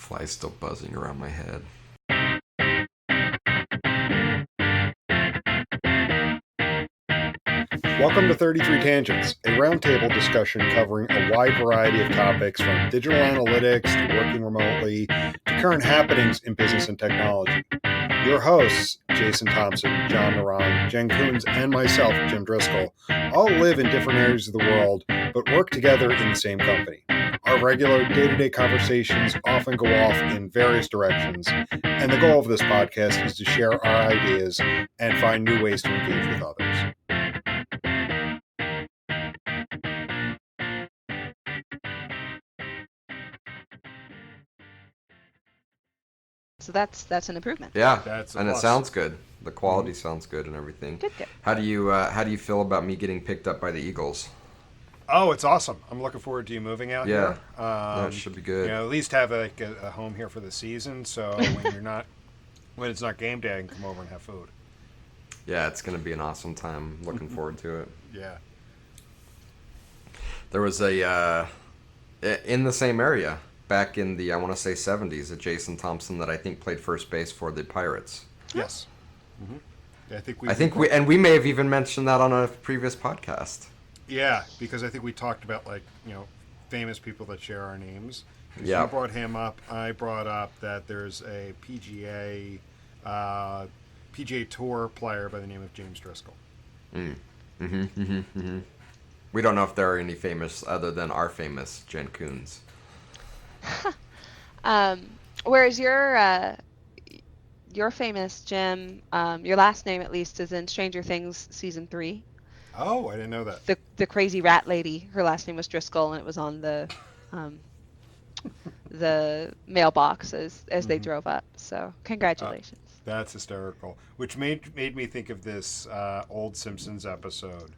Fly's still buzzing around my head. Welcome to 33 Tangents, a roundtable discussion covering a wide variety of topics from digital analytics to working remotely to current happenings in business and technology. Your hosts, Jason Thompson, John Naran, Jenn Coons, and myself, Jim Driscoll, all live in different areas of the world, but work together in the same company. Our regular day-to-day conversations often go off in various directions, and the goal of this podcast is to share our ideas and find new ways to engage with others. So that's an improvement. Yeah, and it sounds good. The quality sounds good and everything. Good. How do you feel about me getting picked up by the Eagles? Oh, it's awesome. I'm looking forward to you moving out here. That should be good. At least have a home here for the season, so when it's not game day, I can come over and have food. Yeah, it's going to be an awesome time. Looking forward to it. Yeah. There was in the same area back in the, I want to say 70s, a Jason Thompson that I think played first base for the Pirates. Yes. Mm-hmm. I think we may have even mentioned that on a previous podcast. Yeah, because I think we talked about famous people that share our names. Yeah. You brought him up. I brought up that there's a PGA Tour player by the name of James Driscoll. We don't know if there are any famous other than our famous Jenn Coons. Whereas your famous Jim, your last name at least is in Stranger Things season 3. Oh, I didn't know that. The crazy rat lady, her last name was Driscoll, and it was on the mailbox as they drove up. So congratulations. That's hysterical. Which made me think of this old Simpsons episode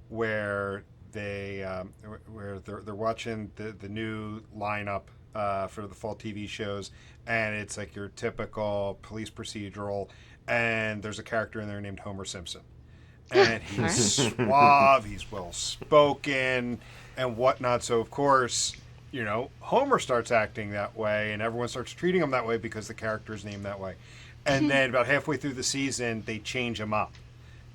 where they're watching the new lineup for the fall TV shows, and it's like your typical police procedural, and there's a character in there named Homer Simpson. And he's suave, he's well-spoken, and whatnot. So, of course, Homer starts acting that way, and everyone starts treating him that way because the character's named that way. And then about halfway through the season, they change him up.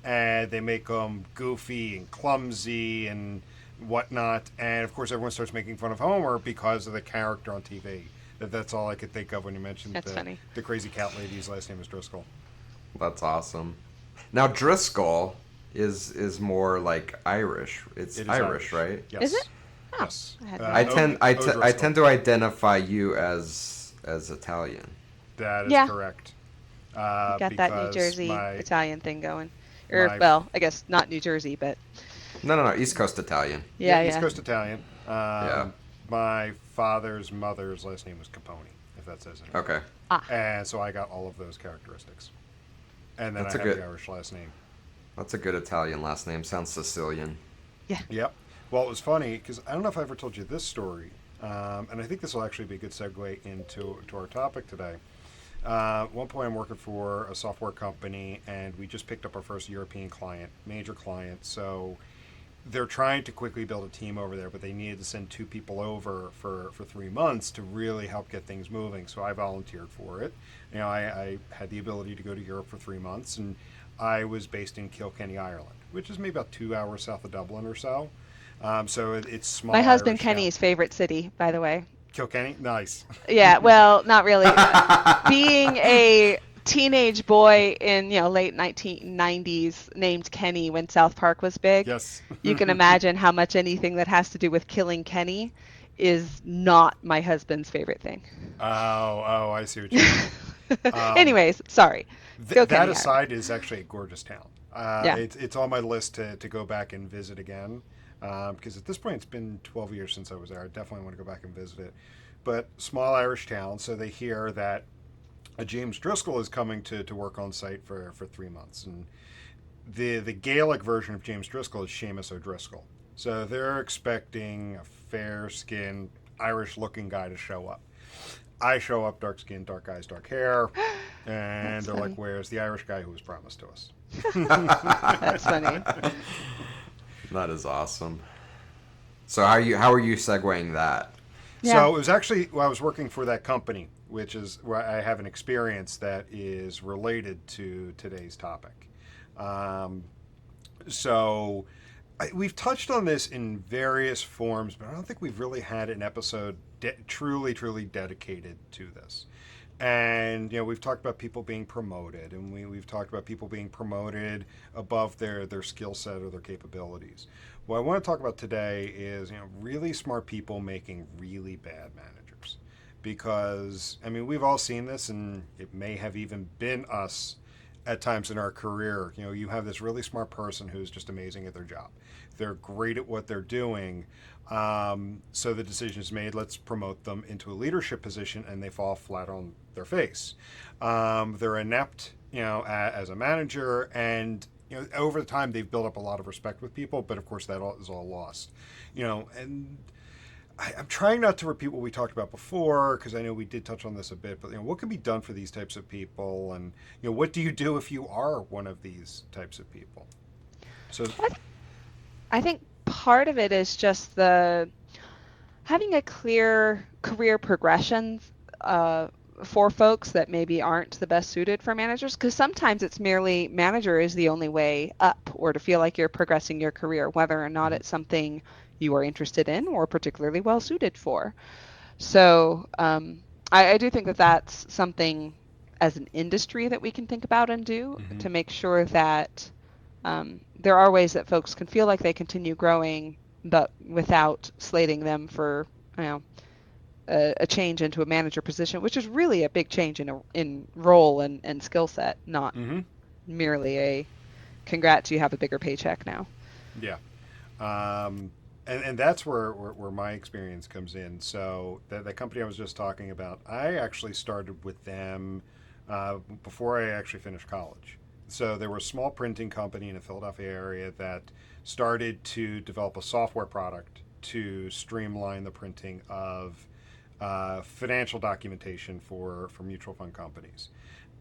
And they make him goofy and clumsy and whatnot. And, of course, everyone starts making fun of Homer because of the character on TV. That's all I could think of when you mentioned the crazy cat lady's last name is Driscoll. That's awesome. Now, Driscoll is more like Irish. It is Irish, right? Yes. Is it? Oh, yes. I tend to identify you as Italian. That is correct. You got that New Jersey Italian thing going. I guess not New Jersey, but... No, East Coast Italian. Yeah. East Coast Italian. My father's mother's last name was Capone, if that says anything. Okay. And so I got all of those characteristics. And then I have the Irish last name. That's a good Italian last name. Sounds Sicilian. Yeah. Yep. Well, it was funny because I don't know if I ever told you this story, and I think this will actually be a good segue into our topic today. At one point, I'm working for a software company, and we just picked up our first European client, major client. So they're trying to quickly build a team over there, but they needed to send 2 people over for 3 months to really help get things moving. So I volunteered for it. I had the ability to go to Europe for 3 months, and I was based in Kilkenny, Ireland, which is maybe about 2 hours south of Dublin or so. So it's small. My husband Irish Kenny's favorite city, by the way. Kilkenny? Nice. Yeah, well, not really. Being a teenage boy in late 1990s named Kenny when South Park was big. Yes. You can imagine how much anything that has to do with killing Kenny is not my husband's favorite thing. Oh, I see what you mean. Anyways, sorry. That aside is actually a gorgeous town. Yeah. It's on my list to go back and visit again. Because at this point, it's been 12 years since I was there. I definitely want to go back and visit it. But small Irish town, so they hear that James Driscoll is coming to work on site for 3 months. And the Gaelic version of James Driscoll is Seamus O'Driscoll. So they're expecting a fair-skinned, Irish-looking guy to show up. I show up, dark skin, dark eyes, dark hair, and they're funny. like, where's the Irish guy who was promised to us? That's funny. That is awesome. So how are you segueing that? Yeah. So it was actually, well, I was working for that company, which is where I have an experience that is related to today's topic. Um, so we've touched on this in various forms, but I don't think we've really had an episode truly dedicated to this. And we've talked about people being promoted, and we've talked about people being promoted above their skill set or their capabilities. What I want to talk about today is really smart people making really bad managers, because we've all seen this, and it may have even been us at times in our career. You have this really smart person who's just amazing at their job. They're great at what they're doing. So the decision is made, let's promote them into a leadership position, and they fall flat on their face. They're inept, as a manager, and over the time they've built up a lot of respect with people, but of course that is all lost. And I'm trying not to repeat what we talked about before, because I know we did touch on this a bit, but what can be done for these types of people, and what do you do if you are one of these types of people? So I think part of it is just the having a clear career progression uh, for folks that maybe aren't the best suited for managers, because sometimes it's merely manager is the only way up, or to feel like you're progressing your career, whether or not it's something you are interested in or particularly well suited for. So I do think that that's something as an industry that we can think about and do mm-hmm. to make sure that there are ways that folks can feel like they continue growing, but without slating them for, you know, a change into a manager position, which is really a big change in role and skill set, not Mm-hmm. merely a congrats, you have a bigger paycheck now. Yeah. And that's where my experience comes in. So the company I was just talking about, I actually started with them before I actually finished college. So there was a small printing company in the Philadelphia area that started to develop a software product to streamline the printing of financial documentation for mutual fund companies.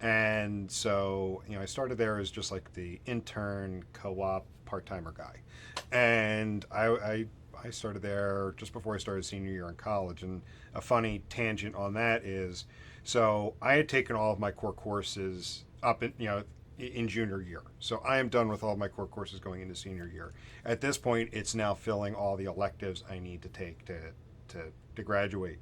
And so, I started there as just like the intern, co-op, part-timer guy. And I started there just before I started senior year in college. And a funny tangent on that is, so I had taken all of my core courses up in junior year. So I am done with all of my core courses going into senior year. At this point, it's now filling all the electives I need to take to graduate.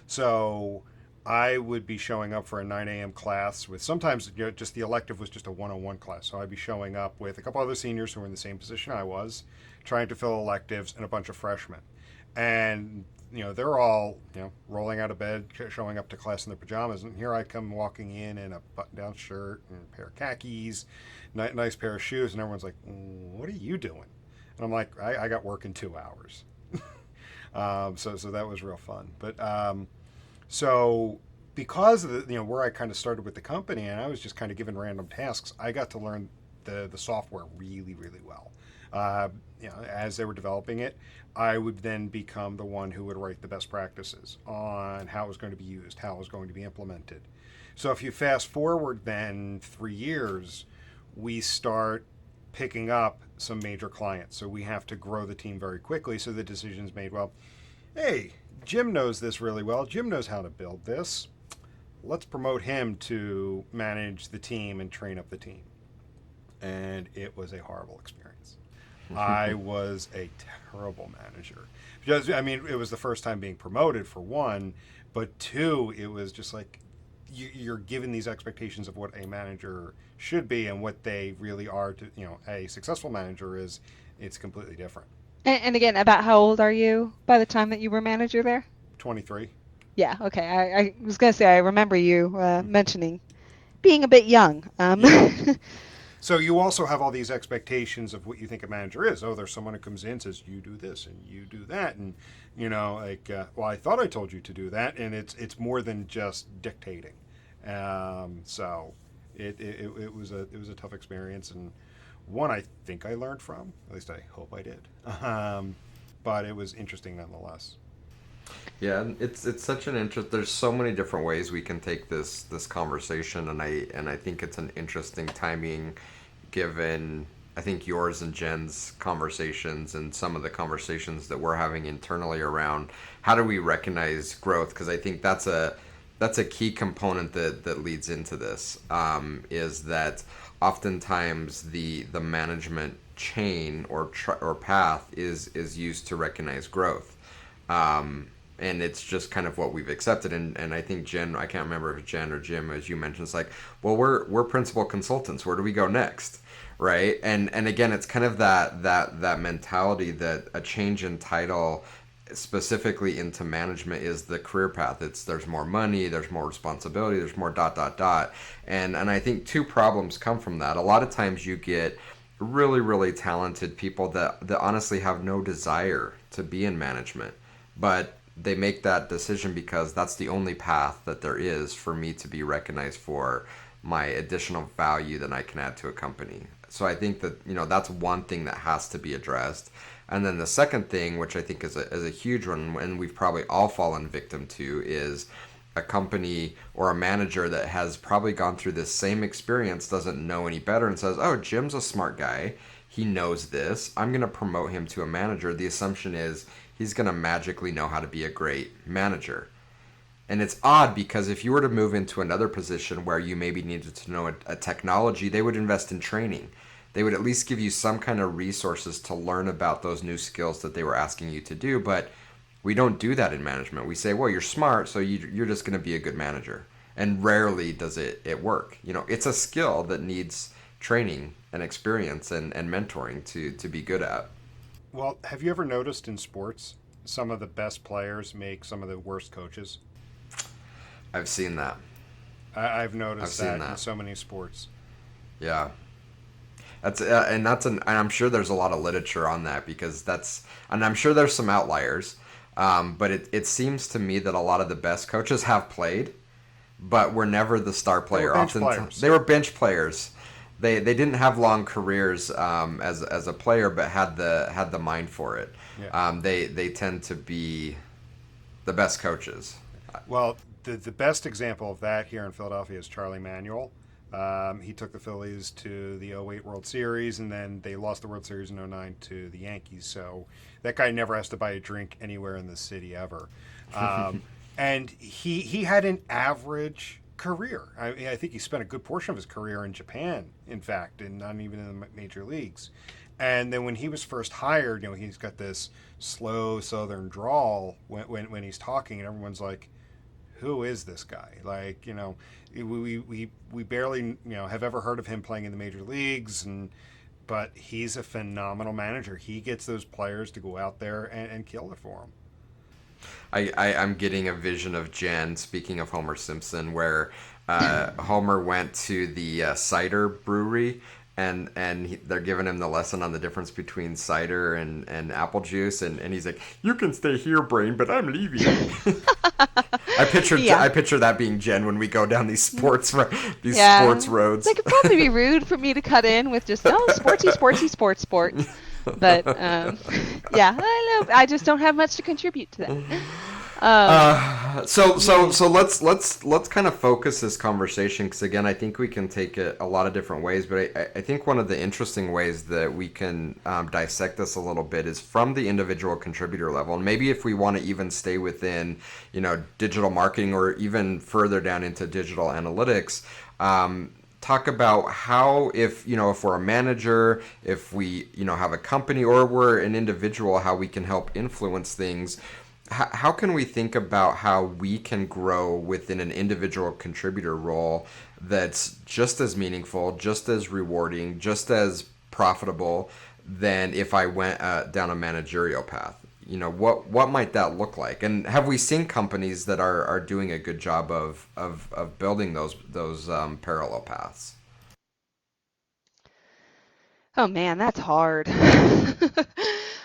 So I would be showing up for a 9 a.m. class with sometimes just the elective was just a 101 class. So I'd be showing up with a couple other seniors who were in the same position I was, trying to fill electives, and a bunch of freshmen. And they're all rolling out of bed, showing up to class in their pajamas, and here I come walking in a button-down shirt and a pair of khakis, nice pair of shoes, and everyone's like, "What are you doing?" And I'm like, "I got work in 2 hours." So that was real fun, but. So because of where I kind of started with the company, and I was just kind of given random tasks, I got to learn the software really well. As they were developing it, I would then become the one who would write the best practices on how it was going to be used, how it was going to be implemented. So if you fast forward then 3 years, we start picking up some major clients. So we have to grow the team very quickly. So the decision's made, well, hey, Jim knows this really well. Jim knows how to build this. Let's promote him to manage the team and train up the team. And it was a horrible experience. I was a terrible manager. It was the first time being promoted, for one, but two, it was just like you're given these expectations of what a manager should be, and what they really are to, a successful manager is. It's completely different. And again, about how old are you by the time that you were manager there? 23. Yeah, okay. I was going to say, I remember you mentioning being a bit young. Yeah. So you also have all these expectations of what you think a manager is. Oh, there's someone who comes in and says, you do this and you do that. And, well, I thought I told you to do that. And it's more than just dictating. So it was a tough experience, and one I think I learned from. At least I hope I did. But it was interesting nonetheless. Yeah, it's such an interest. There's so many different ways we can take this conversation, and I think it's an interesting timing, given I think yours and Jen's conversations and some of the conversations that we're having internally around how do we recognize growth, because I think that's a key component that leads into this, is that oftentimes the management chain or path is used to recognize growth. And it's just kind of what we've accepted. And I think Jen, I can't remember if Jen or Jim, as you mentioned, it's like, well, we're principal consultants. Where do we go next? Right. And again, it's kind of that mentality that a change in title specifically into management is the career path. It's there's more money, there's more responsibility, there's more dot dot dot. And I think two problems come from that. A lot of times you get really talented people that honestly have no desire to be in management, but they make that decision because that's the only path that there is for me to be recognized for my additional value that I can add to a company. So I think that, that's one thing that has to be addressed. And then the second thing, which I think is a huge one, and we've probably all fallen victim to, is a company or a manager that has probably gone through this same experience, doesn't know any better, and says, oh, Jim's a smart guy. He knows this. I'm going to promote him to a manager. The assumption is he's going to magically know how to be a great manager. And it's odd because if you were to move into another position where you maybe needed to know a technology, they would invest in training. They would at least give you some kind of resources to learn about those new skills that they were asking you to do. But we don't do that in management. We say, well, you're smart, so you're just going to be a good manager. And rarely does it work. It's a skill that needs training and experience and mentoring to be good at. Well, have you ever noticed in sports some of the best players make some of the worst coaches? I've seen that. I've I've noticed seen that in that. so many sports. Yeah. And I'm sure there's a lot of literature on that because and I'm sure there's some outliers, but it seems to me that a lot of the best coaches have played, but were never the star They were player. bench Often players. they were bench players. They didn't have long careers as a player, but had the mind for it. Yeah. They tend to be the best coaches. Well, the best example of that here in Philadelphia is Charlie Manuel. He took the Phillies to the '08 World Series, and then they lost the World Series in '09 to the Yankees. So that guy never has to buy a drink anywhere in the city ever. Um, and he had an average career. I think he spent a good portion of his career in Japan, in fact, and not even in the major leagues. And then when he was first hired, he's got this slow Southern drawl when he's talking, and everyone's like, who is this guy? Like, we barely, have ever heard of him playing in the major leagues, but he's a phenomenal manager. He gets those players to go out there and kill it for him. I'm getting a vision of Jen, speaking of Homer Simpson, where Homer went to the cider brewery and they're giving him the lesson on the difference between cider and apple juice, and he's like, "You can stay here, brain, but I'm leaving." Yeah. I picture that being Jen when we go down these Yeah. sports roads. That could probably be rude for me to cut in with just, oh, sports. But yeah, I know. I just don't have much to contribute to that. Yeah. So let's kind of focus this conversation, because again, I think we can take it a lot of different ways, but I think one of the interesting ways that we can dissect this a little bit is from the individual contributor level, and maybe if we want to even stay within digital marketing or even further down into digital analytics. Talk about how, if we're a manager, if we have a company, or we're an individual, how we can help influence things. How can we think about how we can grow within an individual contributor role that's just as meaningful, just as rewarding, just as profitable than if I went down a managerial path? What might that look like? And have we seen companies that are doing a good job of building those parallel paths? Oh man, that's hard.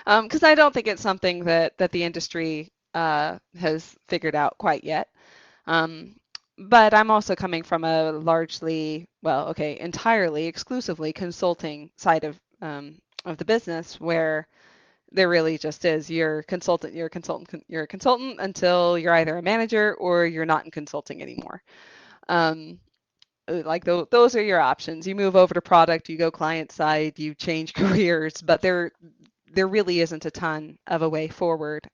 Because I don't think it's something that the industry has figured out quite yet. Um, but I'm also coming from a largely, well, okay, entirely, exclusively consulting side of the business, where there really just is you're a consultant until you're either a manager or you're not in consulting anymore. Um, Like those are your options. You move over to product, you go client side, you change careers, but there really isn't a ton of a way forward.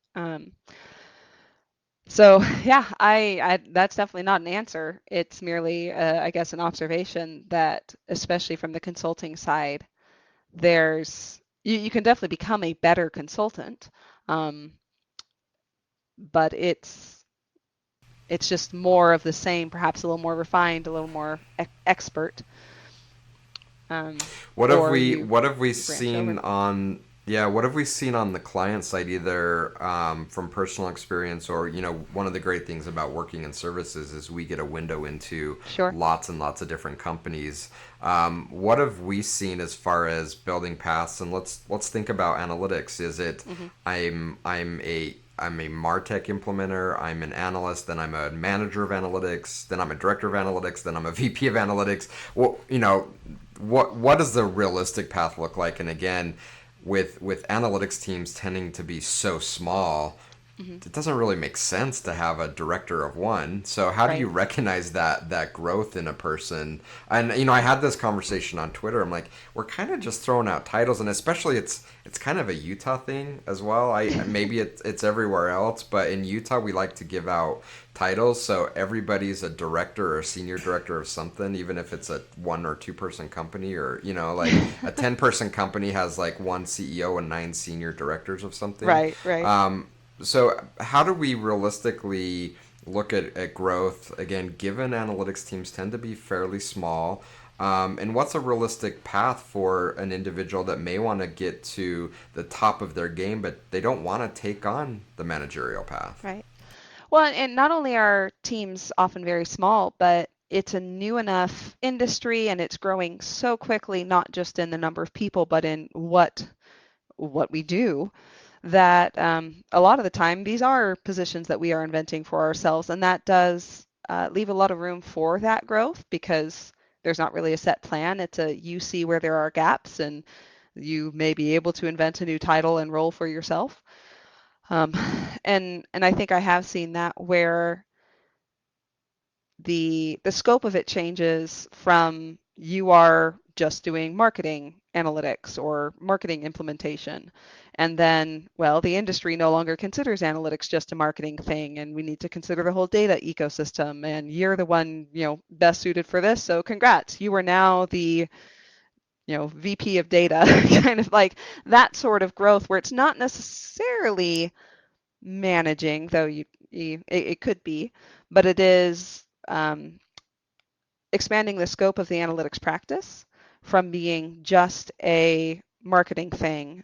So yeah, I that's definitely not an answer. It's merely, I guess, an observation that, especially from the consulting side, you can definitely become a better consultant, um, but it's just more of the same, perhaps a little more refined, a little more expert, or What have we you branch over. seen on yeah, what have we seen on the client side, either from personal experience or, one of the great things about working in services is we get a window into Sure. lots and lots of different companies. What have we seen as far as building paths? And let's think about analytics. Is it Hmm. I'm a MarTech implementer, I'm an analyst, then I'm a manager of analytics, then I'm a director of analytics, then I'm a VP of analytics. Well, what does the realistic path look like? And again, with analytics teams tending to be so small, Hmm. it doesn't really make sense to have a director of one. So how do Right. you recognize that growth in a person? And I had this conversation on Twitter. I'm like, we're kind of just throwing out titles, and especially it's kind of a Utah thing as well. I maybe it's everywhere else, but in Utah we like to give out titles, so everybody's a director or a senior director of something, even if it's a 1 or 2 person company, or like a 10 person company has like one CEO and 9 senior directors of something. Right, right. Um, so, how do we realistically look at growth again, given analytics teams tend to be fairly small? And what's a realistic path for an individual that may want to get to the top of their game, but they don't want to take on the managerial path? Right. Well, and not only are teams often very small, but it's a new enough industry and it's growing so quickly, not just in the number of people, but in what we do, that a lot of the time these are positions that we are inventing for ourselves, and that does leave a lot of room for that growth because there's not really a set plan. It's a you see where there are gaps, and you may be able to invent a new title and role for yourself. Um, and I think I have seen that where the scope of it changes from you are just doing marketing analytics or marketing implementation. And then, well, the industry no longer considers analytics just a marketing thing, and we need to consider the whole data ecosystem. And you're the one, best suited for this. So congrats, you are now the, VP of data, kind of like that sort of growth where it's not necessarily managing, though it could be, but it is expanding the scope of the analytics practice from being just a marketing thing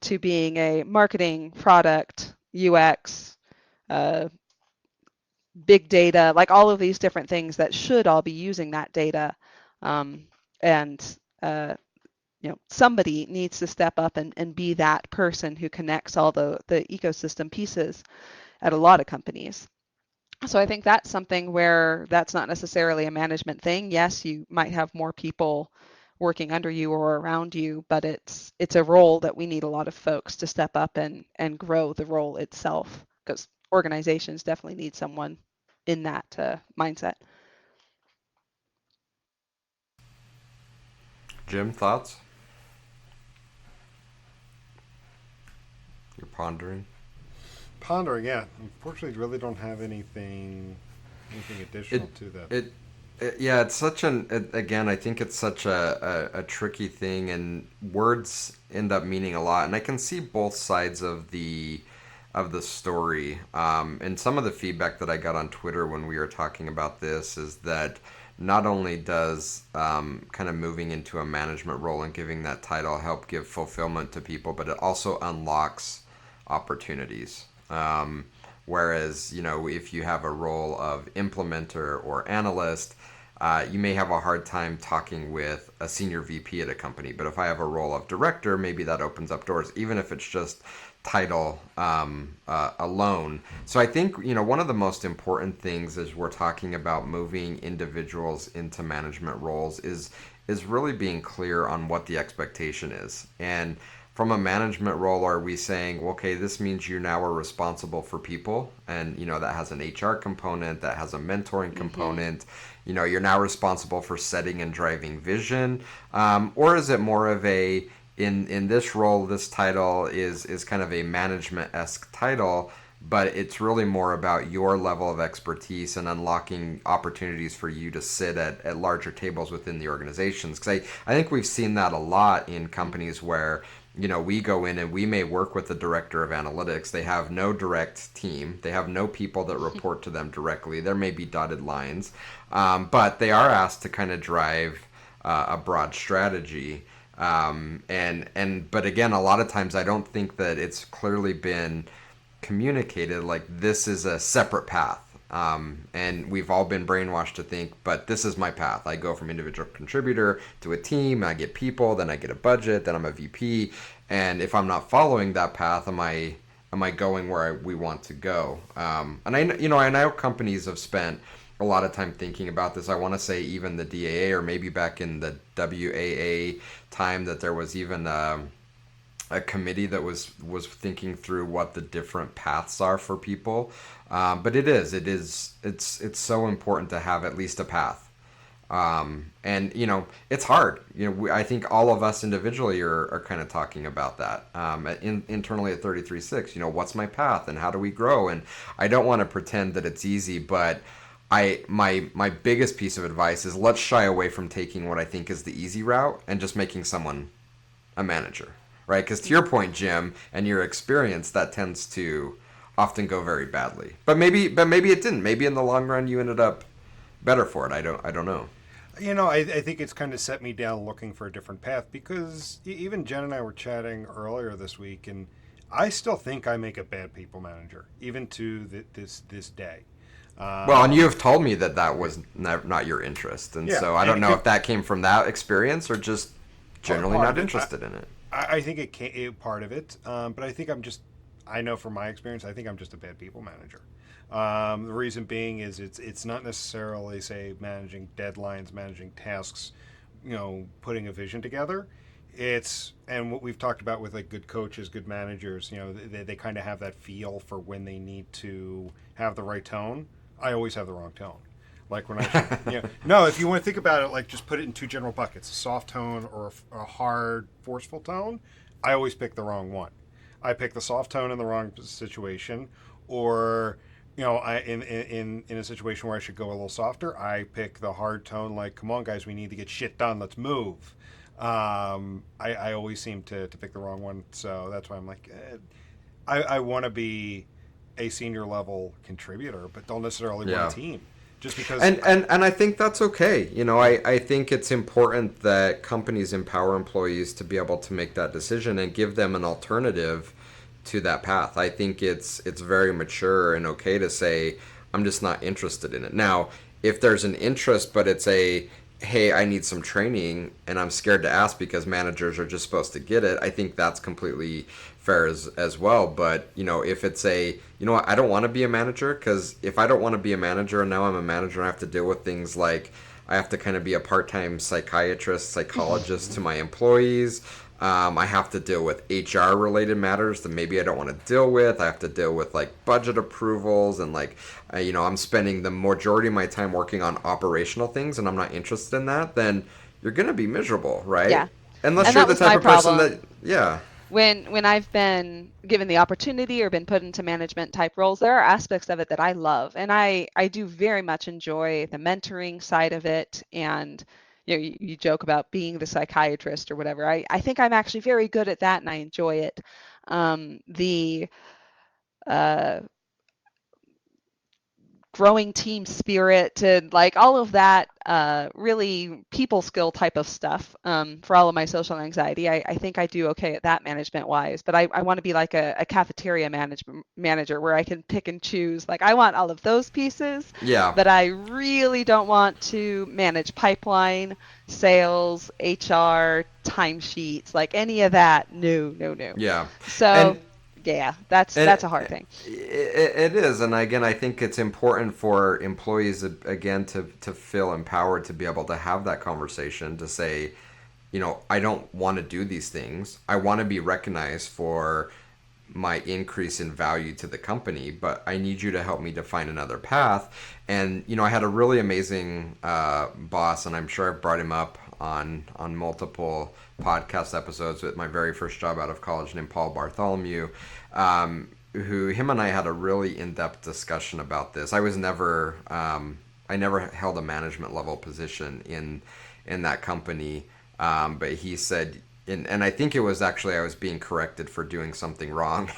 to being a marketing product, UX, uh, big data, like all of these different things that should all be using that data. Um, and somebody needs to step up and be that person who connects all the ecosystem pieces at a lot of companies. So I think that's something where that's not necessarily a management thing. Yes, you might have more people working under you or around you, but it's a role that we need a lot of folks to step up and grow the role itself, because organizations definitely need someone in that mindset. Jim, thoughts? You're pondering. Pondering, yeah. Unfortunately, really don't have anything additional It to that. yeah, it's such again, I think it's such a tricky thing, and words end up meaning a lot, and I can see both sides of the story. And some of the feedback that I got on Twitter when we were talking about this is that not only does kind of moving into a management role and giving that title help give fulfillment to people, but it also unlocks opportunities. Whereas, if you have a role of implementer or analyst, you may have a hard time talking with a senior VP at a company. But if I have a role of director, maybe that opens up doors, even if it's just title alone. So I think, one of the most important things as we're talking about moving individuals into management roles is really being clear on what the expectation is. And from a management role, are we saying, well, okay, this means you now are responsible for people, and that has an HR component, that has a mentoring component. You're now responsible for setting and driving vision, or is it more of a in this role, this title is kind of a management-esque title, but it's really more about your level of expertise and unlocking opportunities for you to sit at larger tables within the organizations. Because I think we've seen that a lot in companies where, we go in and we may work with the director of analytics. They have no direct team. They have no people that report to them directly. There may be dotted lines, but they are asked to kind of drive a broad strategy. But again, a lot of times I don't think that it's clearly been communicated like this is a separate path. And we've all been brainwashed to think, but this is my path. I go from individual contributor to a team, I get people, then I get a budget, then I'm a VP. And if I'm not following that path, am I going where we want to go? And I know companies have spent a lot of time thinking about this. I want to say even the DAA, or maybe back in the WAA time, that there was even a committee that was thinking through what the different paths are for people. But it's so important to have at least a path. And it's hard. I think all of us individually are kind of talking about that internally at 33.6. What's my path and how do we grow? And I don't want to pretend that it's easy, but my biggest piece of advice is let's shy away from taking what I think is the easy route and just making someone a manager, right? Because to your point, Jim, and your experience, that tends to often go very badly. But maybe it didn't. Maybe in the long run you ended up better for it. I don't know. I think it's kind of set me down looking for a different path, because even Jen and I were chatting earlier this week, and I still think I make a bad people manager, even to this day. Well, and you have told me that was not your interest, and so I don't know if that came from that experience or just generally not interested in it. I think it came part of it, but I think I know from my experience, I think I'm just a bad people manager. The reason being is it's not necessarily, say, managing deadlines, managing tasks, putting a vision together. And what we've talked about with like good coaches, good managers, they kind of have that feel for when they need to have the right tone. I always have the wrong tone. Like when no, if you want to think about it, like just put it in two general buckets: a soft tone or a hard, forceful tone. I always pick the wrong one. I pick the soft tone in the wrong situation, or I in a situation where I should go a little softer, I pick the hard tone. Like, come on, guys, we need to get shit done. Let's move. I always seem to pick the wrong one, so that's why I'm like, I want to be a senior level contributor, but don't necessarily run a team. Just because and I think that's okay. I think it's important that companies empower employees to be able to make that decision and give them an alternative to that path. I think it's very mature and okay to say, I'm just not interested in it. Now, if there's an interest, but it's hey, I need some training and I'm scared to ask because managers are just supposed to get it, I think that's completely fair as well. But, if it's what, I don't want to be a manager, because if I don't want to be a manager and now I'm a manager and I have to deal with things like I have to kind of be a part-time psychologist to my employees. I have to deal with HR related matters that maybe I don't want to deal with. I have to deal with like budget approvals and I'm spending the majority of my time working on operational things and I'm not interested in that. Then you're going to be miserable, right? Yeah. Unless And you're that the was type my of person problem. that, yeah. When I've been given the opportunity or been put into management type roles, there are aspects of it that I love, and I do very much enjoy the mentoring side of it. And you joke about being the psychiatrist or whatever. I think I'm actually very good at that, and I enjoy it. The uh, growing team spirit and like all of that really people skill type of stuff for all of my social anxiety. I think I do okay at that management wise, but I want to be like a cafeteria manager where I can pick and choose. Like I want all of those pieces, Yeah. but I really don't want to manage pipeline, sales, HR, timesheets, like any of that. No, no, no. Yeah. So And yeah, that's And a hard thing. it is, and again, I think it's important for employees again to feel empowered to be able to have that conversation to say, I don't want to do these things. I want to be recognized for my increase in value to the company, but I need you to help me define another path. And I had a really amazing boss, and I'm sure I've brought him up on multiple podcast episodes with my very first job out of college, named Paul Bartholomew, who him and I had a really in-depth discussion about this. I never held a management level position in that company, but he said, and I think it was actually I was being corrected for doing something wrong.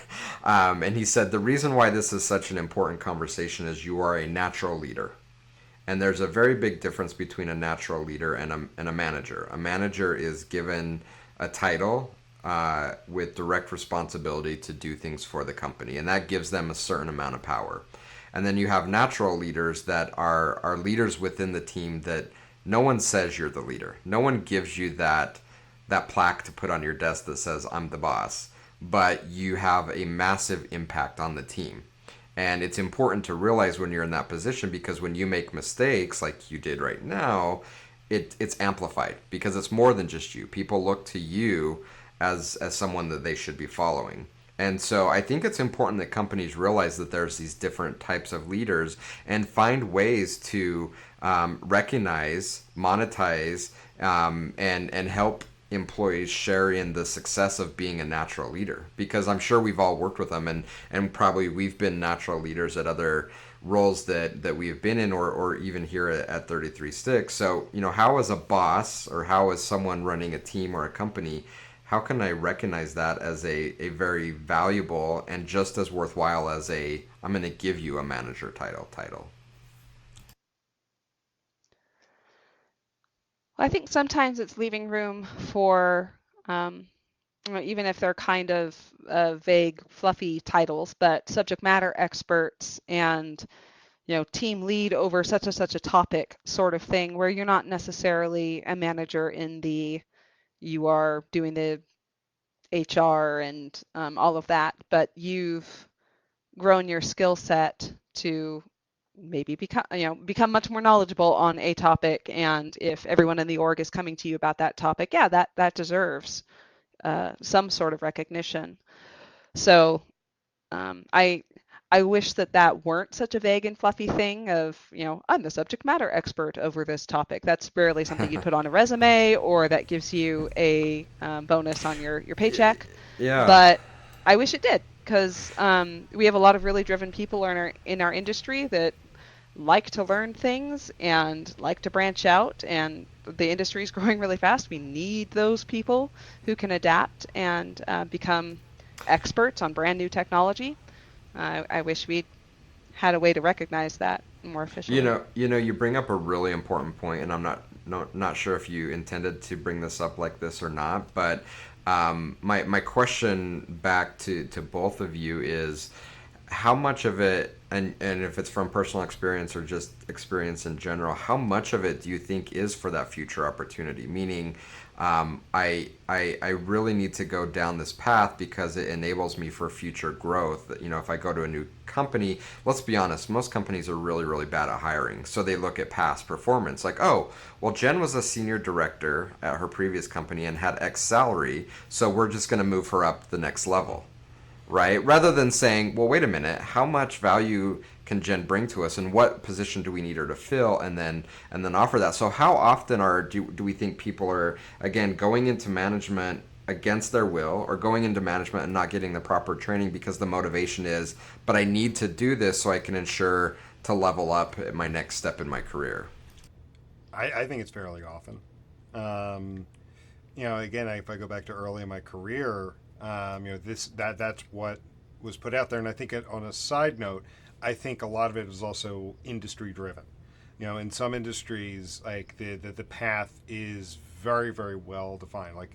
And he said, the reason why this is such an important conversation is you are a natural leader. And there's a very big difference between a natural leader and a manager. A manager is given a title with direct responsibility to do things for the company, and that gives them a certain amount of power. And then you have natural leaders that are leaders within the team that no one says you're the leader. No one gives you that plaque to put on your desk that says I'm the boss, but you have a massive impact on the team. And it's important to realize when you're in that position, because when you make mistakes like you did right now, it's amplified because it's more than just you. People look to you as someone that they should be following. And so I think it's important that companies realize that there's these different types of leaders and find ways to recognize, monetize, and help employees share in the success of being a natural leader, because I'm sure we've all worked with them, and probably we've been natural leaders at other roles that we've been in, or even here at 33 Sticks. So how as a boss, or how as someone running a team or a company, how can I recognize that as a very valuable and just as worthwhile as I'm going to give you a manager title? I think sometimes it's leaving room for, even if they're kind of vague, fluffy titles, but subject matter experts and, team lead over such and such a topic sort of thing, where you're not necessarily a manager you are doing the HR and all of that, but you've grown your skill set to maybe become much more knowledgeable on a topic, and if everyone in the org is coming to you about that topic, yeah, that deserves some sort of recognition. So I wish that weren't such a vague and fluffy thing of, I'm the subject matter expert over this topic. That's rarely something you'd put on a resume, or that gives you a bonus on your paycheck. Yeah. But I wish it did, because we have a lot of really driven people in our industry that like to learn things and like to branch out, and the industry is growing really fast. We need those people who can adapt and become experts on brand new technology. I wish we'd had a way to recognize that more efficiently. You bring up a really important point, and I'm not sure if you intended to bring this up like this or not, but my question back to both of you is, how much of it, and if it's from personal experience or just experience in general, how much of it do you think is for that future opportunity? Meaning, I really need to go down this path because it enables me for future growth. If I go to a new company, let's be honest, most companies are really, really bad at hiring. So they look at past performance, like, oh, well, Jenn was a senior director at her previous company and had X salary, so we're just going to move her up the next level. Right? Rather than saying, well, wait a minute, how much value can Jenn bring to us, and what position do we need her to fill, and then offer that. So how often do we think people are, again, going into management against their will, or going into management and not getting the proper training because the motivation is, but I need to do this so I can ensure to level up at my next step in my career? I think it's fairly often. Again, if I go back to early in my career, that's what was put out there. And I think on a side note, I think a lot of it is also industry driven. In some industries, like the path is very, very well defined. Like,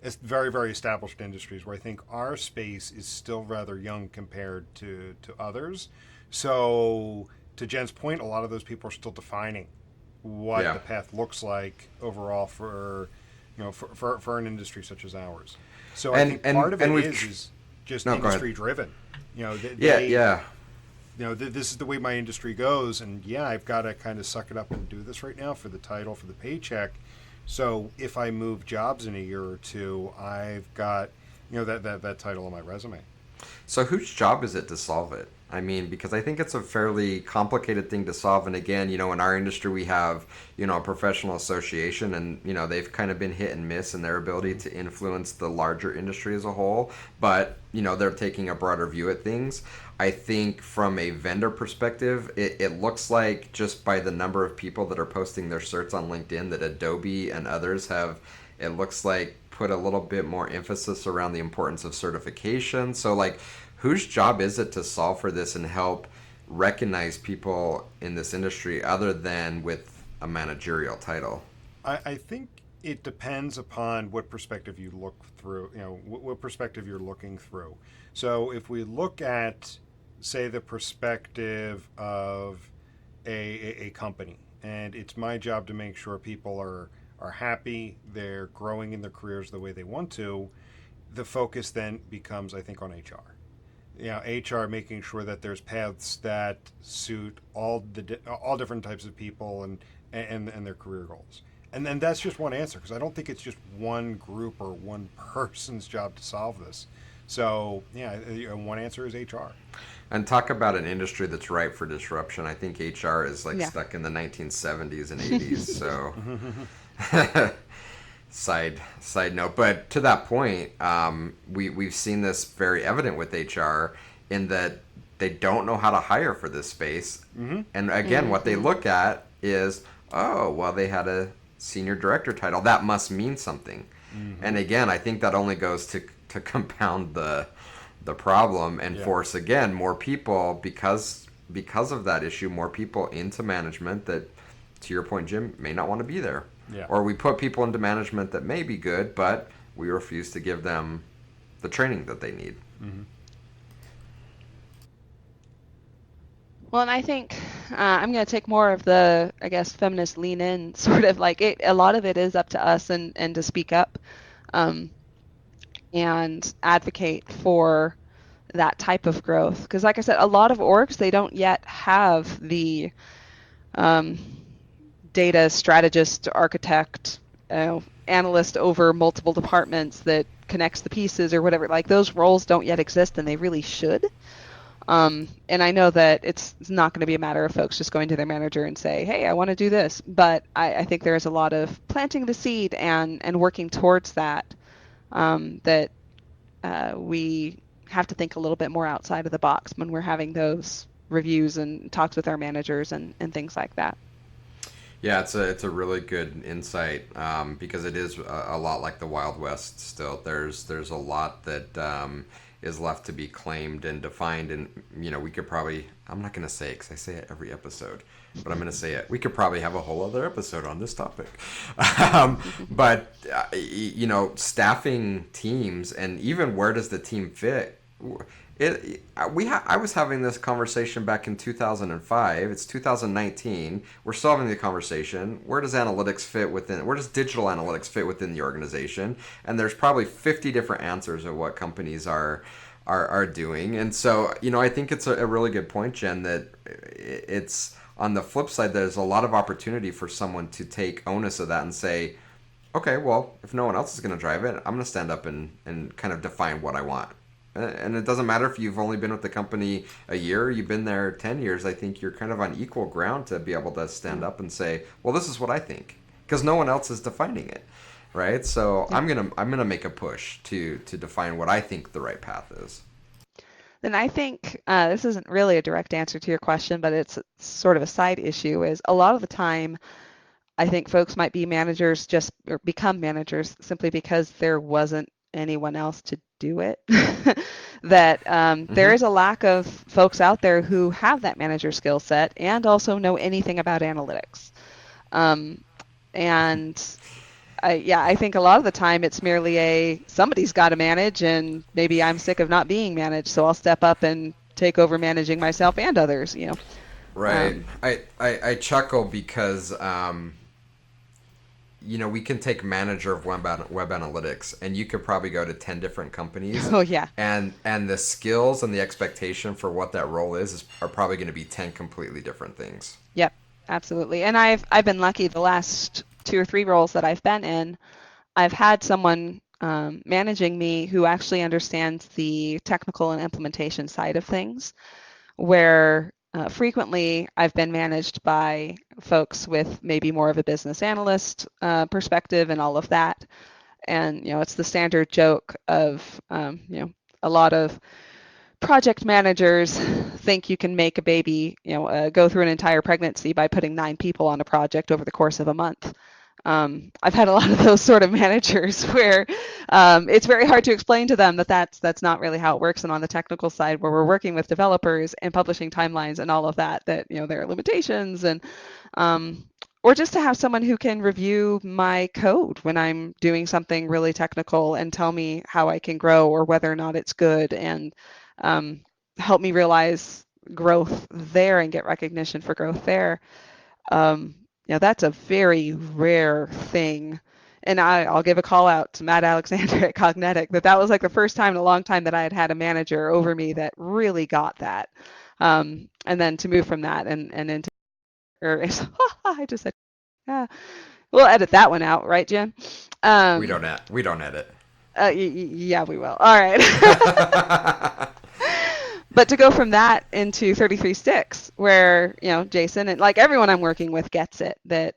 it's very, very established industries where I think our space is still rather young compared to others. So to Jen's point, a lot of those people are still defining what the path looks like overall for for an industry such as ours. So I think part of it is just industry driven. This is the way my industry goes, and I've got to kind of suck it up and do this right now for the title, for the paycheck. So if I move jobs in a year or two, I've got that title on my resume. So whose job is it to solve it? I mean, because I think it's a fairly complicated thing to solve. And again, in our industry, we have, a professional association, and, they've kind of been hit and miss in their ability to influence the larger industry as a whole. But, they're taking a broader view at things. I think from a vendor perspective, it looks like just by the number of people that are posting their certs on LinkedIn that Adobe and others have, it looks like, put a little bit more emphasis around the importance of certification. So, like, whose job is it to solve for this and help recognize people in this industry other than with a managerial title? I think it depends upon what perspective you look through, what perspective you're looking through. So if we look at, say, the perspective of a company, and it's my job to make sure people are happy, they're growing in their careers the way they want to, the focus then becomes, I think, on HR. HR making sure that there's paths that suit all different types of people and their career goals. And then that's just one answer, because I don't think it's just one group or one person's job to solve this. So yeah, one answer is HR. And talk about an industry that's ripe for disruption. I think HR is like Yeah. stuck in the 1970s and 80s. So side note, but to that point, we've seen this very evident with HR in that they don't know how to hire for this space. And again, what they look at is, oh, well, they had a senior director title, that must mean something. And again, I think that only goes to compound the problem and force, again, more people, because of that issue, more people into management that, to your point, Jim, may not want to be there. Yeah. Or we put people into management that may be good, but we refuse to give them the training that they need. Well, and I think I'm going to take more of the, I guess, feminist lean in sort of like it. A lot of it is up to us and to speak up and advocate for that type of growth. Because like I said, a lot of orgs, they don't yet have the data strategist, architect, analyst over multiple departments that connects the pieces or whatever. Like those roles don't yet exist, and they really should. And I know that it's not going to be a matter of folks just going to their manager and say, hey, I want to do this. But I think there is a lot of planting the seed and working towards that, that we have to think a little bit more outside of the box when we're having those reviews and talks with our managers and things like that. Yeah, it's a really good insight because it is a lot like the Wild West still. There's a lot that is left to be claimed and defined, and we could probably, I'm not going to say it because I say it every episode, but I'm going to say it. We could probably have a whole other episode on this topic. But staffing teams, and even where does the team fit? I was having this conversation back in 2005. It's 2019. We're still having the conversation. Where does analytics fit within? Where does digital analytics fit within the organization? And there's probably 50 different answers of what companies are doing. And so, I think it's a really good point, Jen, that it's on the flip side. There's a lot of opportunity for someone to take onus of that and say, okay, well, if no one else is going to drive it, I'm going to stand up and kind of define what I want. And it doesn't matter if you've only been with the company a year, you've been there 10 years. I think you're kind of on equal ground to be able to stand up and say, well, this is what I think, because no one else is defining it, right? So yeah. I'm gonna make a push to define what I think the right path is. Then I think this isn't really a direct answer to your question, but it's sort of a side issue. Is a lot of the time, I think folks might be managers or become managers simply because there wasn't anyone else to do it. That there is a lack of folks out there who have that manager skill set and also know anything about analytics. And I think a lot of the time it's merely somebody's got to manage, and maybe I'm sick of not being managed, so I'll step up and take over managing myself and others. Right. I chuckle because we can take manager of web analytics, and you could probably go to 10 different companies. Oh yeah. And the skills and the expectation for what that role are probably going to be 10 completely different things. Yep, absolutely. And I've been lucky the last 2 or 3 roles that I've been in, I've had someone managing me who actually understands the technical and implementation side of things, where frequently I've been managed by folks with maybe more of a business analyst perspective and all of that. And, it's the standard joke of, a lot of project managers think you can make a baby, go through an entire pregnancy by putting 9 people on a project over the course of a month. I've had a lot of those sort of managers where it's very hard to explain to them that that's not really how it works. And on the technical side, where we're working with developers and publishing timelines and all of that, there are limitations, and or just to have someone who can review my code when I'm doing something really technical and tell me how I can grow or whether or not it's good, and help me realize growth there and get recognition for growth there. That's a very rare thing. And I'll give a call out to Matt Alexander at Cognetic that was like the first time in a long time that I had a manager over me that really got that. And then to move from that and into, or I just said, yeah, we'll edit that one out, right, Jen? We don't edit. Yeah, we will. All right. But to go from that into 33 sticks, where, Jason and like everyone I'm working with gets it, that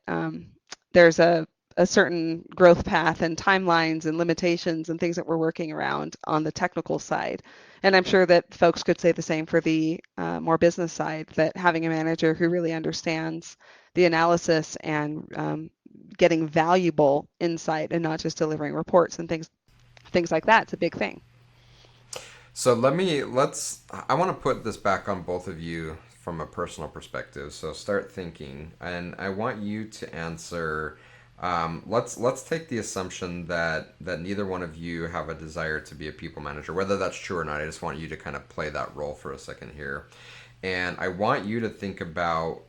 there's a certain growth path and timelines and limitations and things that we're working around on the technical side. And I'm sure that folks could say the same for the more business side, that having a manager who really understands the analysis and getting valuable insight and not just delivering reports and things like that, it's a big thing. So I want to put this back on both of you from a personal perspective. So start thinking, and I want you to answer. Let's take the assumption that neither one of you have a desire to be a people manager. Whether that's true or not, I just want you to kind of play that role for a second here, and I want you to think about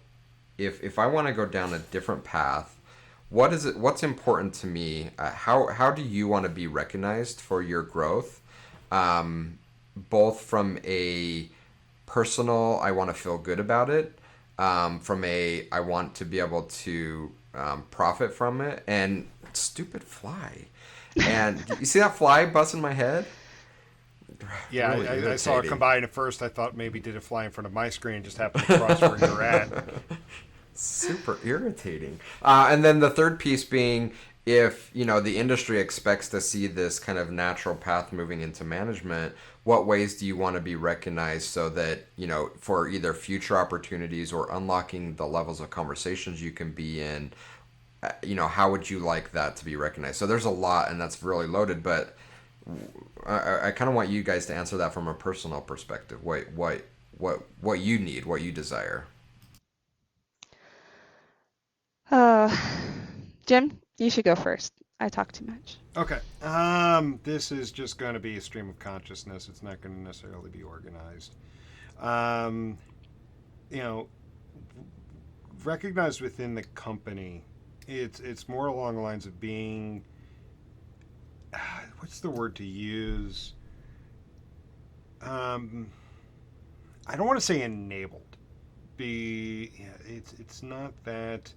if I want to go down a different path. What's important to me? How do you want to be recognized for your growth? Both from a personal, I want to feel good about it, from a, I want to be able to profit from it, and stupid fly. And you see that fly busting my head? Yeah, Really I saw it come by, and at first I thought maybe did it fly in front of my screen, just happened to cross where you're at. Super irritating. And then the third piece being, if the industry expects to see this kind of natural path moving into management, what ways do you want to be recognized so that for either future opportunities or unlocking the levels of conversations you can be in, how would you like that to be recognized? So there's a lot, and that's really loaded, but I kind of want you guys to answer that from a personal perspective. What you need, what you desire. Jim, you should go first. I talk too much. Okay. This is just going to be a stream of consciousness. It's not going to necessarily be organized. Um, you know, recognized within the company, it's more along the lines of being. What's the word to use? I don't want to say enabled. It's not that.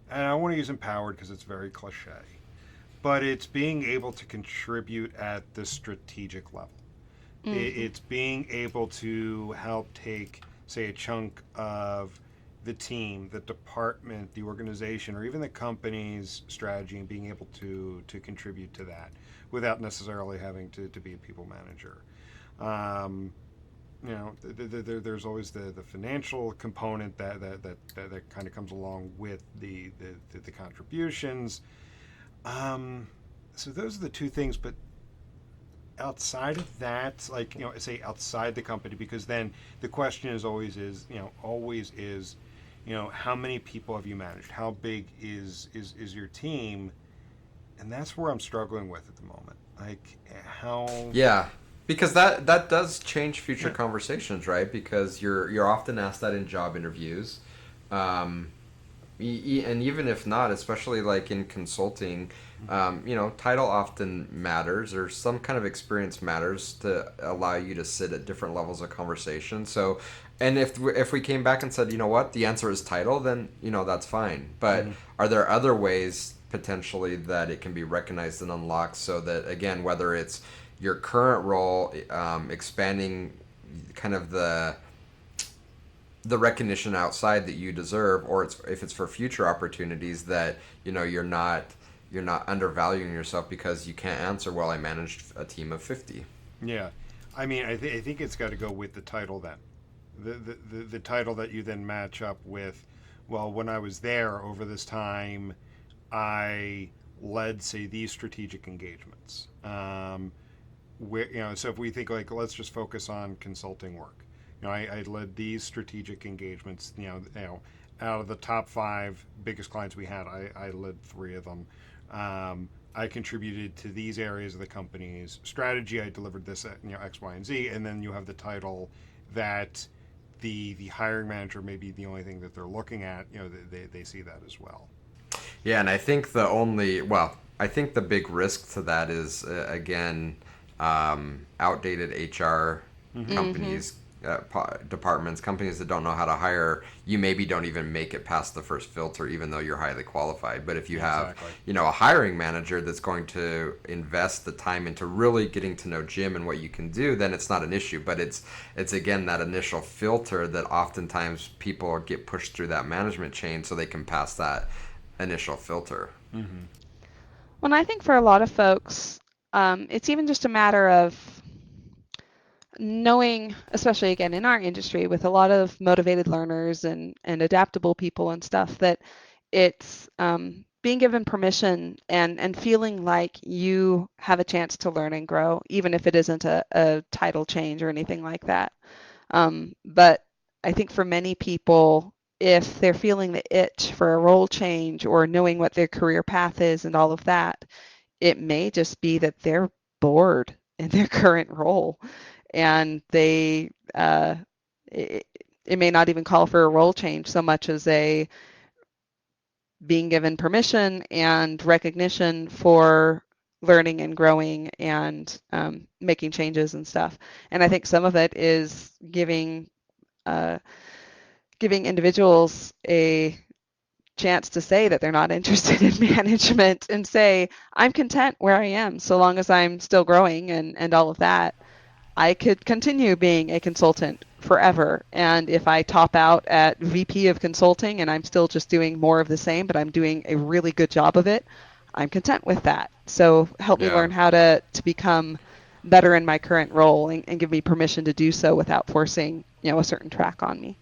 And I want to use empowered because it's very cliche. But it's being able to contribute at the strategic level. Mm-hmm. It's being able to help take, say, a chunk of the team, the department, the organization, or even the company's strategy, and being able to contribute to that without necessarily having to be a people manager. There's always the financial component that kind of comes along with the contributions. So those are the two things, but outside of that, say outside the company, because then the question is always how many people have you managed? How big is your team? And that's where I'm struggling with at the moment. Yeah. Because that does change future conversations, right? Because you're often asked that in job interviews. And even if not, especially like in consulting, title often matters, or some kind of experience matters to allow you to sit at different levels of conversation. So, and if we came back and said, you know what, the answer is title, then that's fine. But Mm-hmm. are there other ways potentially that it can be recognized and unlocked, so that again, whether it's your current role, expanding kind of the recognition outside that you deserve, or if it's for future opportunities, that you're not undervaluing yourself because you can't answer, well, I managed a team of 50. Yeah, I mean, I think it's got to go with the title then. The title that you then match up with. Well, when I was there over this time, I led, say, these strategic engagements. So if we think like, let's just focus on consulting work. I led these strategic engagements. Out of the top 5 biggest clients we had, I led 3 of them. I contributed to these areas of the company's strategy. I delivered this at X, Y, and Z, and then you have the title that the hiring manager may be the only thing that they're looking at. They see that as well. Yeah, and I think the big risk to that is, again, outdated HR Mm-hmm. companies, departments, companies that don't know how to hire. You maybe don't even make it past the first filter, even though you're highly qualified. But if you have, Exactly. a hiring manager that's going to invest the time into really getting to know Jim and what you can do, then it's not an issue. But it's again that initial filter that oftentimes people get pushed through that management chain so they can pass that initial filter. Mm-hmm. Well, I think for a lot of folks, it's even just a matter of knowing, especially again in our industry with a lot of motivated learners and adaptable people and stuff, that it's being given permission and feeling like you have a chance to learn and grow, even if it isn't a title change or anything like that. But I think for many people, if they're feeling the itch for a role change or knowing what their career path is and all of that, it may just be that they're bored in their current role and it, it may not even call for a role change so much as a being given permission and recognition for learning and growing and making changes and stuff. And I think some of it is uh, giving individuals a chance to say that they're not interested in management and say, I'm content where I am so long as I'm still growing and all of that. I could continue being a consultant forever. And if I top out at VP of consulting and I'm still just doing more of the same, but I'm doing a really good job of it, I'm content with that. So help me Yeah. learn how to become better in my current role and give me permission to do so without forcing, a certain track on me.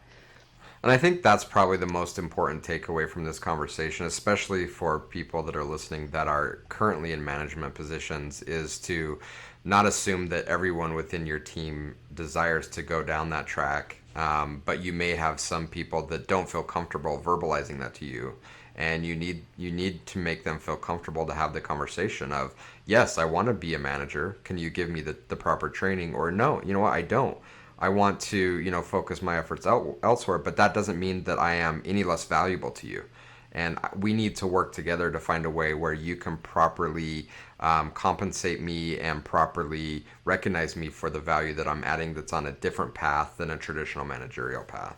And I think that's probably the most important takeaway from this conversation, especially for people that are listening that are currently in management positions, is to not assume that everyone within your team desires to go down that track. But you may have some people that don't feel comfortable verbalizing that to you, and you need to make them feel comfortable to have the conversation of, yes, I want to be a manager. Can you give me the proper training? Or no, you know what, I don't. I want to, focus my efforts elsewhere, but that doesn't mean that I am any less valuable to you. And we need to work together to find a way where you can properly compensate me and properly recognize me for the value that I'm adding that's on a different path than a traditional managerial path.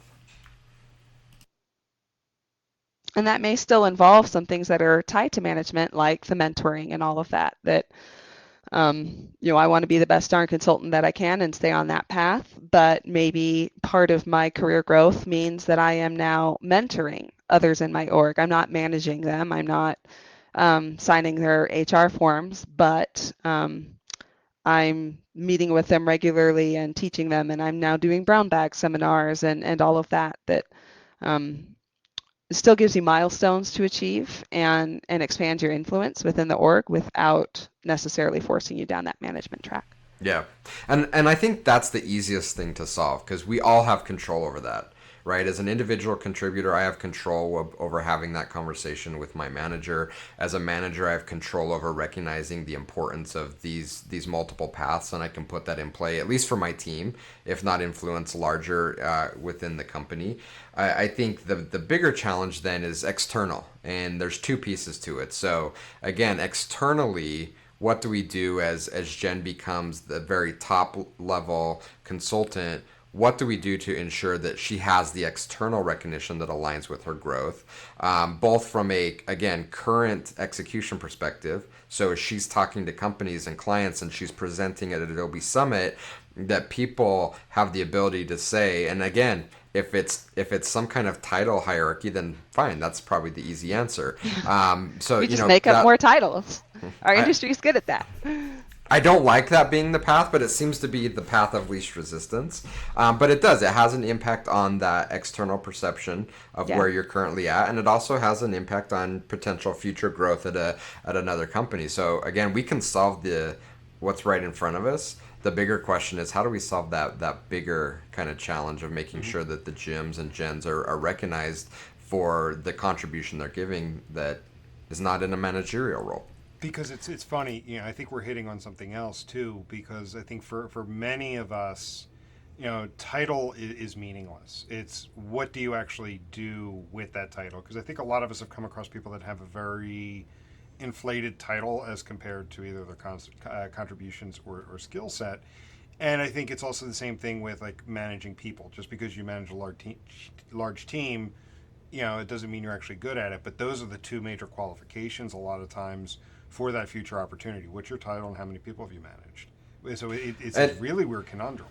And that may still involve some things that are tied to management, like the mentoring and all of that, I want to be the best darn consultant that I can and stay on that path. But maybe part of my career growth means that I am now mentoring others in my org. I'm not managing them. I'm not signing their HR forms, but I'm meeting with them regularly and teaching them. And I'm now doing brown bag seminars and all of that um, it still gives you milestones to achieve and expand your influence within the org without necessarily forcing you down that management track. Yeah. And I think that's the easiest thing to solve, because we all have control over that. right? As an individual contributor, I have control over having that conversation with my manager. As a manager, I have control over recognizing the importance of these multiple paths, and I can put that in play, at least for my team, if not influence larger within the company. I think the bigger challenge then is external, and there's two pieces to it. So again, externally, what do we do as Jenn becomes the very top level consultant? What do we do to ensure that she has the external recognition that aligns with her growth, both from a, again, current execution perspective? So as she's talking to companies and clients and she's presenting at Adobe Summit, that people have the ability to say, and again, if it's some kind of title hierarchy, then fine, that's probably the easy answer. So We just make up more titles. Our industry is good at that. I don't like that being the path, but it seems to be the path of least resistance. But it has an impact on that external perception of where you're currently at, and it also has an impact on potential future growth at another company. So again, we can solve what's right in front of us. The bigger question is, how do we solve that bigger kind of challenge of making sure that the Jims and Jenns are recognized for the contribution they're giving that is not in a managerial role? Because it's funny, I think we're hitting on something else too, because I think for many of us, title is meaningless. It's what do you actually do with that title? Because I think a lot of us have come across people that have a very inflated title as compared to either their contributions or skill set. And I think it's also the same thing with like managing people. Just because you manage a large team, it doesn't mean you're actually good at it. But those are the two major qualifications a lot of times for that future opportunity. What's your title and how many people have you managed? So it's a really weird conundrum.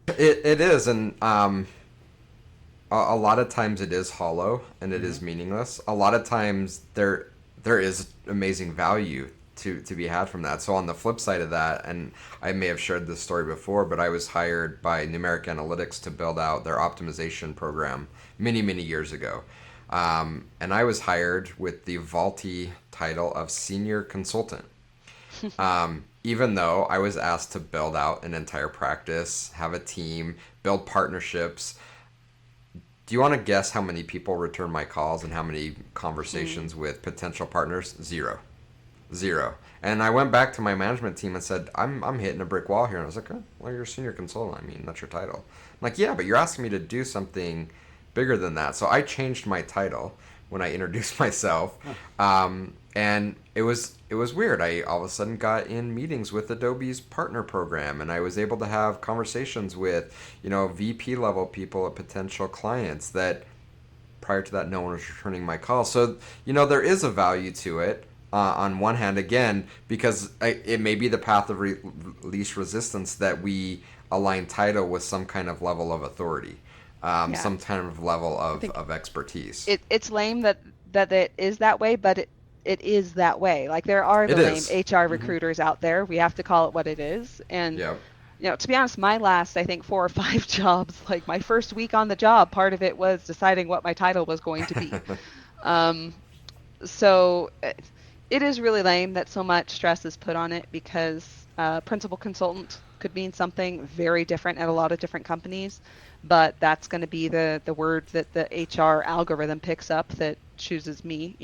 It is, and a lot of times it is hollow and it is meaningless. A lot of times there is amazing value to be had from that. So on the flip side of that, and I may have shared this story before, but I was hired by Numeric Analytics to build out their optimization program many, many years ago. And I was hired with the vaulty title of senior consultant. Even though I was asked to build out an entire practice, have a team, build partnerships. Do you want to guess how many people return my calls and how many conversations with potential partners? Zero. And I went back to my management team and said, I'm hitting a brick wall here. And I was like, oh, well, you're a senior consultant. I mean, that's your title. I'm like, yeah, but you're asking me to do something bigger than that. So I changed my title when I introduced myself. And it was weird. I all of a sudden got in meetings with Adobe's partner program, and I was able to have conversations with, VP level people at potential clients that prior to that no one was returning my calls. So, there is a value to it. On one hand, again, because it may be the path of least resistance that we align title with some kind of level of authority, some kind of level of expertise. It's lame that it is that way, but it is that way. Like there are the lame HR recruiters out there. We have to call it what it is. And to be honest, my last, I think 4 or 5 jobs, like my first week on the job, part of it was deciding what my title was going to be. So it is really lame that so much stress is put on it, because principal consultant could mean something very different at a lot of different companies, but that's going to be the word that the HR algorithm picks up that chooses me.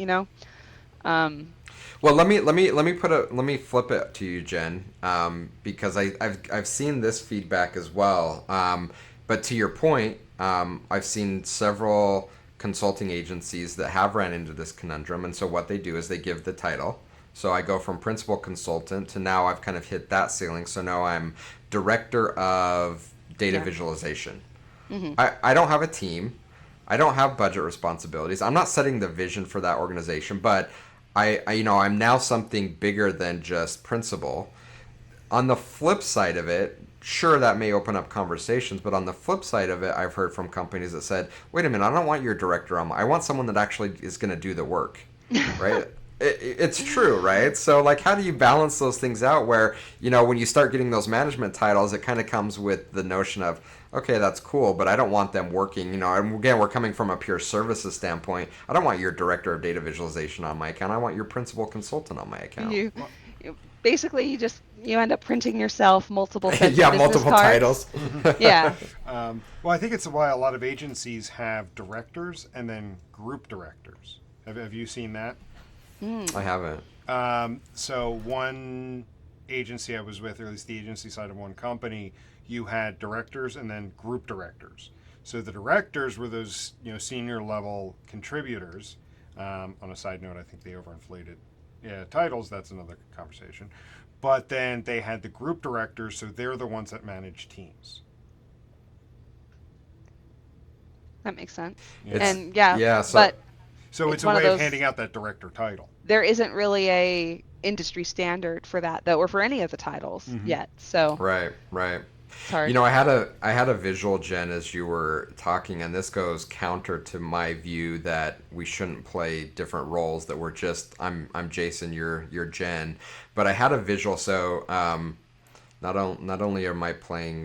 Well, let me flip it to you, Jenn, because I've seen this feedback as well. But to your point, I've seen several consulting agencies that have ran into this conundrum, and so what they do is they give the title. So I go from principal consultant to now I've kind of hit that ceiling. So now I'm director of data visualization. I don't have a team. I don't have budget responsibilities. I'm not setting the vision for that organization, but I'm now something bigger than just principal. On the flip side of it, sure, that may open up conversations, but on the flip side of it, I've heard from companies that said, wait a minute, I don't want your director on I want someone that actually is going to do the work, right? It's true, right? So like, how do you balance those things out where, when you start getting those management titles, it kind of comes with the notion of, okay, that's cool, but I don't want them working, and again, we're coming from a pure services standpoint. I don't want your director of data visualization on my account. I want your principal consultant on my account. basically you end up printing yourself multiple sets Yeah, of business multiple cards. titles. Yeah. Well, I think it's why a lot of agencies have directors and then group directors. Have you seen that? I haven't. So one agency I was with, or at least the agency side of one company, you had directors and then group directors. So the directors were those senior level contributors. On a side note, I think they overinflated titles. That's another conversation. But then they had the group directors, so they're the ones that manage teams. That makes sense. Yeah. And yeah, yeah. So but So it's it's a one of way of those. handing out that director title. There isn't really a industry standard for that though, or for any of the titles yet. So right, right. it's hard. I had a visual, Jen, as you were talking, and this goes counter to my view that we shouldn't play different roles. That we're just I'm Jason, you're Jen, but I had a visual. So not only am I playing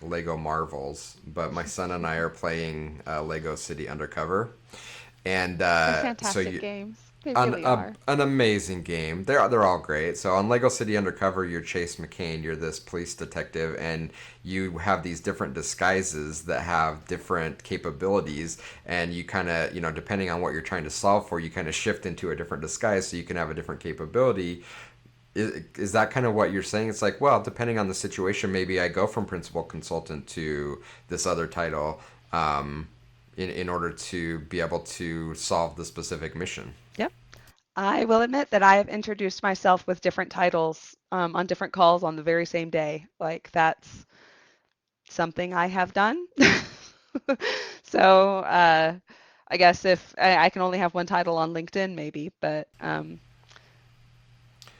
Lego Marvels, but my son and I are playing Lego City Undercover, and They're so fantastic you games. They really are. an amazing game. They're all great. So on Lego City Undercover, you're Chase McCain. You're this police detective, and you have these different disguises that have different capabilities. And you kind of, depending on what you're trying to solve for, you kind of shift into a different disguise so you can have a different capability. Is that kind of what you're saying? It's like, well, depending on the situation, maybe I go from principal consultant to this other title in order to be able to solve the specific mission. Yep. I will admit that I have introduced myself with different titles on different calls on the very same day. Like that's something I have done. So I guess if I can only have one title on LinkedIn, maybe, but Well,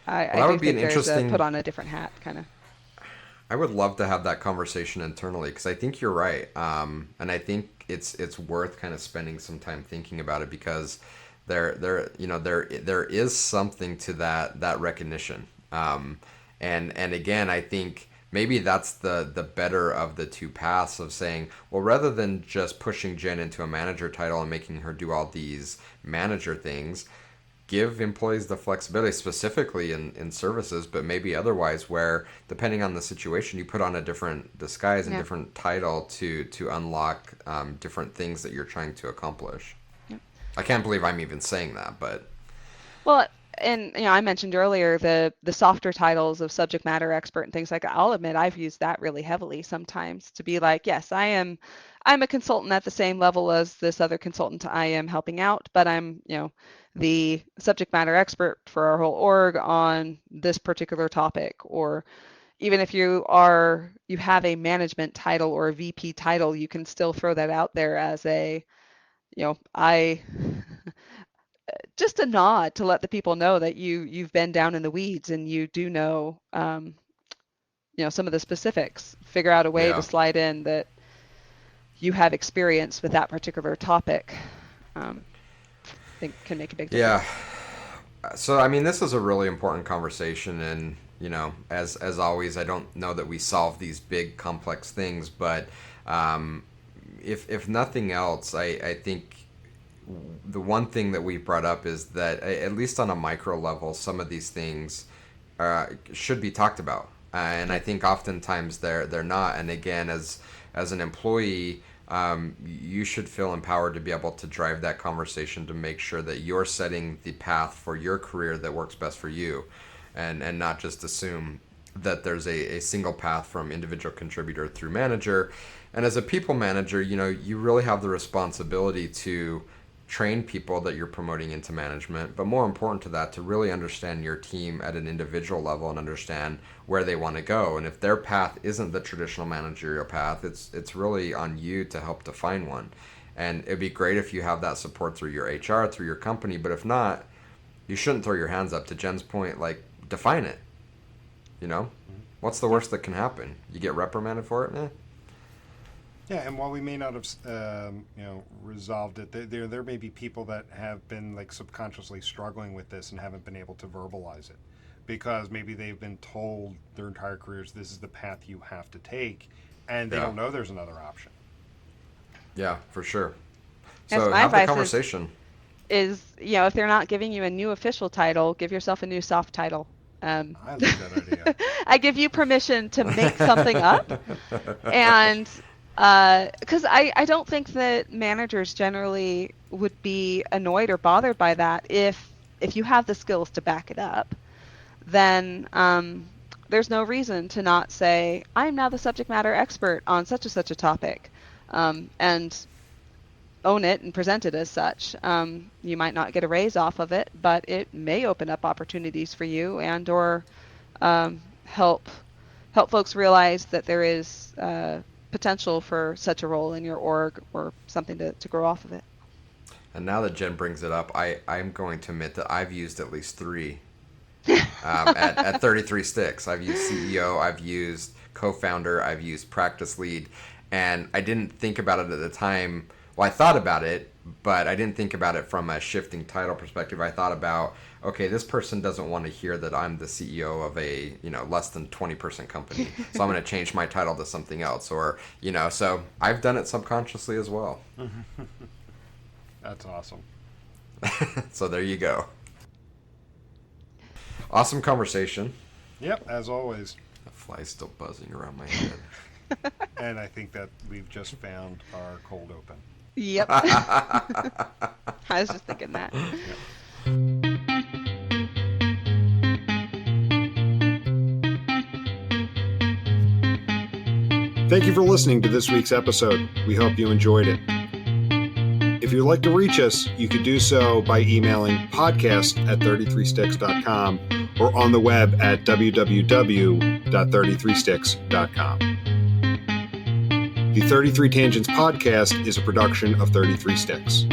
I that do would be an think there's a put interesting. on a different hat kind of. I would love to have that conversation internally because I think you're right, and I think it's worth kind of spending some time thinking about it because there is something to that recognition, and again I think maybe that's the better of the two paths of saying, well, rather than just pushing Jen into a manager title and making her do all these manager things, give employees the flexibility, specifically in services, but maybe otherwise, where depending on the situation, you put on a different disguise and Yeah. different title to unlock different things that you're trying to accomplish. Yep. I can't believe I'm even saying that, but Well, and I mentioned earlier the softer titles of subject matter expert and things like that. I'll admit I've used that really heavily sometimes to be like, yes, I'm a consultant at the same level as this other consultant I am helping out, but I'm, the subject matter expert for our whole org on this particular topic. Or even if you have a management title or a VP title, you can still throw that out there as a, I just a nod to let the people know that you've been down in the weeds and you do know some of the specifics. Figure out a way to yeah. slide in that you have experience with that particular topic. I think can make a big Yeah. difference. So I mean, this is a really important conversation, and as always, I don't know that we solve these big complex things, but um, if nothing else, I think the one thing that we've brought up is that at least on a micro level, some of these things should be talked about, and I Yep. think oftentimes they're not. And again, as an employee, you should feel empowered to be able to drive that conversation to make sure that you're setting the path for your career that works best for you, and not just assume that there's a single path from individual contributor through manager. And as a people manager, you really have the responsibility to train people that you're promoting into management, but more important to that, to really understand your team at an individual level and understand where they want to go. And if their path isn't the traditional managerial path, it's really on you to help define one. And it'd be great if you have that support through your HR, through your company, but if not, you shouldn't throw your hands up. To Jen's point, like, define it. You know, what's the worst that can happen? You get reprimanded for it? Yeah, and while we may not have, resolved it, there may be people that have been like subconsciously struggling with this and haven't been able to verbalize it, because maybe they've been told their entire careers this is the path you have to take, and they Yeah. don't know there's another option. Yeah, for sure. Yes, So my have the advice conversation. is if they're not giving you a new official title, give yourself a new soft title. I like that idea. I give you permission to make something up. And because I don't think that managers generally would be annoyed or bothered by that if you have the skills to back it up, then there's no reason to not say, I'm now the subject matter expert on such and such a topic, and own it and present it as such. You might not get a raise off of it, but it may open up opportunities for you and or help folks realize that there is potential for such a role in your org or something to grow off of it. And now that Jen brings it up, I'm going to admit that I've used at least 3 at 33 Sticks. I've used CEO, I've used co-founder, I've used practice lead, and I didn't think about it at the time. Well, I thought about it, but I didn't think about it from a shifting title perspective. I thought about, okay, this person doesn't want to hear that I'm the CEO of a, less than 20% company. So I'm going to change my title to something else, or, so I've done it subconsciously as well. That's awesome. So there you go. Awesome conversation. Yep, as always. The fly's still buzzing around my head. And I think that we've just found our cold open. Yep. I was just thinking that. Thank you for listening to this week's episode. We hope you enjoyed it. If you'd like to reach us, you could do so by emailing podcast@33sticks.com or on the web at www.33sticks.com. The 33 Tangents podcast is a production of 33 Sticks.